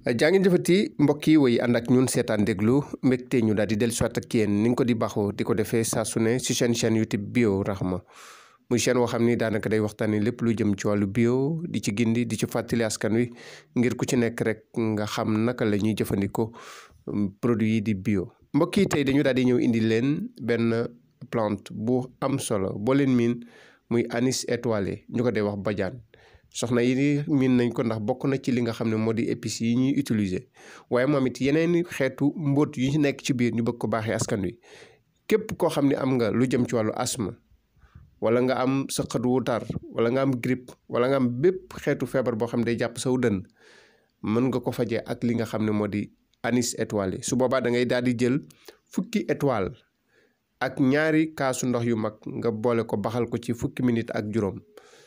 jaa ngeen jëfati mbokk yi woy ànd ak ñun seetaan déglu mbégte ñu daal di dellusiwaat ak yéen ni nga ko di baaxoo di ko defee saa su ne si chaîne YouTube Bio Rahma muy chaîne woo xam ni daanaka day waxtaanee lépp lu jëm ci wàllu bio di ci gindi di ci fàttali askan wi ngir ku ci nekk rek nga xam naka la ñuy jëfandikoo produit yi di bio. mbokk yi tey dañu daal di ñëw indi leen benn plante bu am solo boo leen miin muy anis étoilé ñu ko dee wax bajaan. soxna yi miin nañ ko ndax bokk na ci li nga xam ne moo di épices yi ñuy utiliser waaye moom it yeneen xeetu mbóot yu nekk ci biir ñu bëgg ko baaxee askan wi képp koo xam ne am nga lu jëm ci wàllu asthme wala nga am sëqat wu tar wala nga am grippe wala nga am bépp xeetu feebar boo xam ne day jàpp saw dënn mën nga ko fajee ak li nga xam ne moo di anis étoilé su boobaa da ngay daal di jël fukki étoile ak ñaari kaasu ndox yu mag nga boole ko baxal ko ci fukki minutes ak juróom.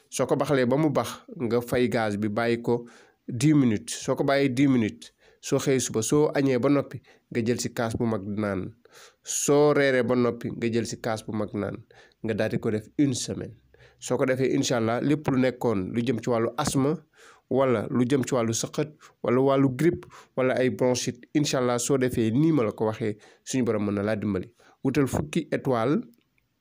soo ko baxalee ba mu bax nga fay gaz bi bàyyi ko 10 minutes soo ko bàyyee 10 minutes soo xëyee suba soo añee ba noppi nga jël si kaas bu mag naan soo reeree ba noppi nga jël si kaas bu mag naan nga daal di ko def une semaine soo ko defee incha allah lépp lu nekkoon lu jëm ci wàllu asthme wala lu jëm ci wàllu sëqët wala wàllu grippe wala ay bronchite incha allah soo defee nii ma la ko waxee suñu borom mën na laa dimbali wutal fukki étoile.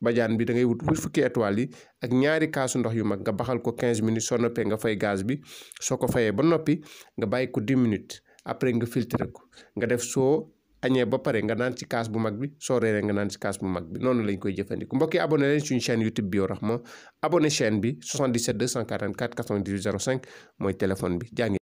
bajaan bi da ngay wut fukki étoile yi ak ñaari kaasu ndox yu mag nga baxal ko 15 minutes soo noppee nga fay gaz bi soo ko fayee ba noppi nga bàyyi ko 10 minutes après nga filtré ko nga def soo añee ba pare nga naan ci kaas bu mag bi soo reeree nga naan ci kaas bu mag bi noonu lañ koy jëfandiku mbokk yi abonné leen suñu chaîne YouTube Bio Rahma abonné chaîne bi 77 244 98 05 mooy téléphone bi jaa ngi